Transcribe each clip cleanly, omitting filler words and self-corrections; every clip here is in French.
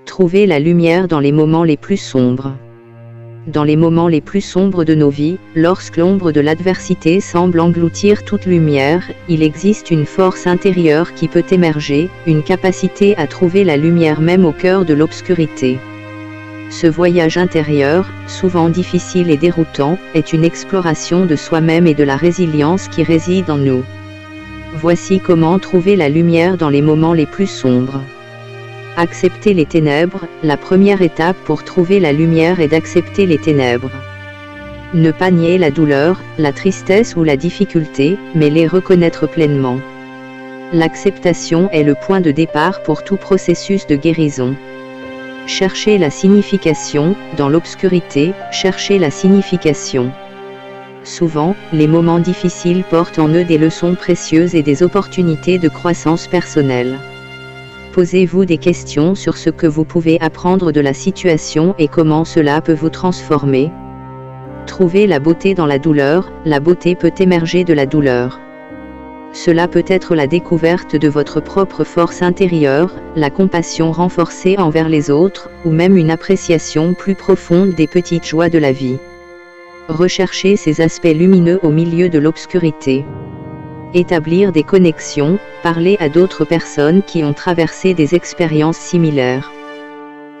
Trouver la lumière dans les moments les plus sombres. Dans les moments les plus sombres de nos vies, lorsque l'ombre de l'adversité semble engloutir toute lumière, il existe une force intérieure qui peut émerger, une capacité à trouver la lumière même au cœur de l'obscurité. Ce voyage intérieur, souvent difficile et déroutant, est une exploration de soi-même et de la résilience qui réside en nous. Voici comment trouver la lumière dans les moments les plus sombres. Accepter les ténèbres. La première étape pour trouver la lumière est d'accepter les ténèbres. Ne pas nier la douleur, la tristesse ou la difficulté, mais les reconnaître pleinement. L'acceptation est le point de départ pour tout processus de guérison. Chercher la signification. Dans l'obscurité, chercher la signification. Souvent, les moments difficiles portent en eux des leçons précieuses et des opportunités de croissance personnelle. Posez-vous des questions sur ce que vous pouvez apprendre de la situation et comment cela peut vous transformer. Trouvez la beauté dans la douleur. La beauté peut émerger de la douleur. Cela peut être la découverte de votre propre force intérieure, la compassion renforcée envers les autres, ou même une appréciation plus profonde des petites joies de la vie. Recherchez ces aspects lumineux au milieu de l'obscurité. Établir des connexions, parler à d'autres personnes qui ont traversé des expériences similaires.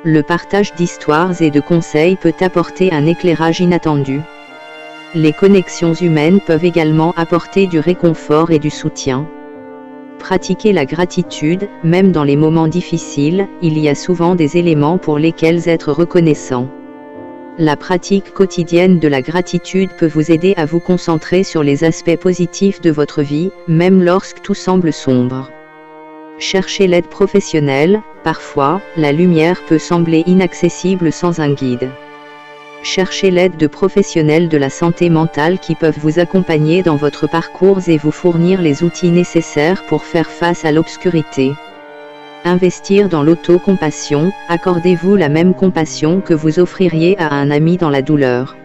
Le partage d'histoires et de conseils peut apporter un éclairage inattendu. Les connexions humaines peuvent également apporter du réconfort et du soutien. Pratiquer la gratitude. Même dans les moments difficiles, il y a souvent des éléments pour lesquels être reconnaissant. La pratique quotidienne de la gratitude peut vous aider à vous concentrer sur les aspects positifs de votre vie, même lorsque tout semble sombre. Cherchez l'aide professionnelle. Parfois, la lumière peut sembler inaccessible sans un guide. Cherchez l'aide de professionnels de la santé mentale qui peuvent vous accompagner dans votre parcours et vous fournir les outils nécessaires pour faire face à l'obscurité. Investir dans l'auto-compassion. Accordez-vous la même compassion que vous offririez à un ami dans la douleur.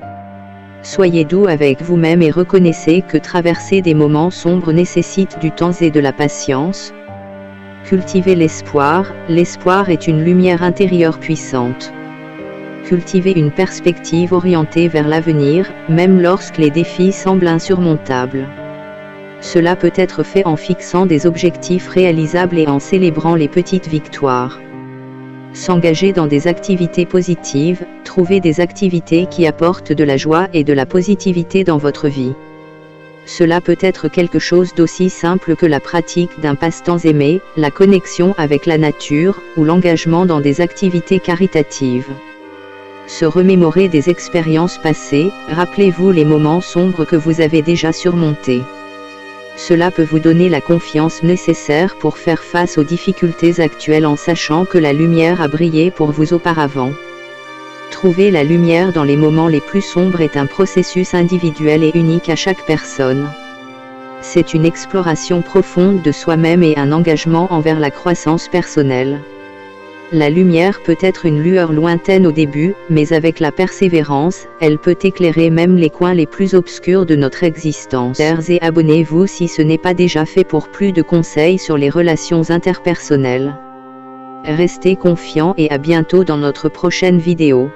Soyez doux avec vous-même et reconnaissez que traverser des moments sombres nécessite du temps et de la patience. Cultivez l'espoir. L'espoir est une lumière intérieure puissante. Cultivez une perspective orientée vers l'avenir, même lorsque les défis semblent insurmontables. Cela peut être fait en fixant des objectifs réalisables et en célébrant les petites victoires. S'engager dans des activités positives. Trouvez des activités qui apportent de la joie et de la positivité dans votre vie. Cela peut être quelque chose d'aussi simple que la pratique d'un passe-temps aimé, la connexion avec la nature, ou l'engagement dans des activités caritatives. Se remémorer des expériences passées. Rappelez-vous les moments sombres que vous avez déjà surmontés. Cela peut vous donner la confiance nécessaire pour faire face aux difficultés actuelles en sachant que la lumière a brillé pour vous auparavant. Trouver la lumière dans les moments les plus sombres est un processus individuel et unique à chaque personne. C'est une exploration profonde de soi-même et un engagement envers la croissance personnelle. La lumière peut être une lueur lointaine au début, mais avec la persévérance, elle peut éclairer même les coins les plus obscurs de notre existence. Et abonnez-vous si ce n'est pas déjà fait pour plus de conseils sur les relations interpersonnelles. Restez confiants et à bientôt dans notre prochaine vidéo.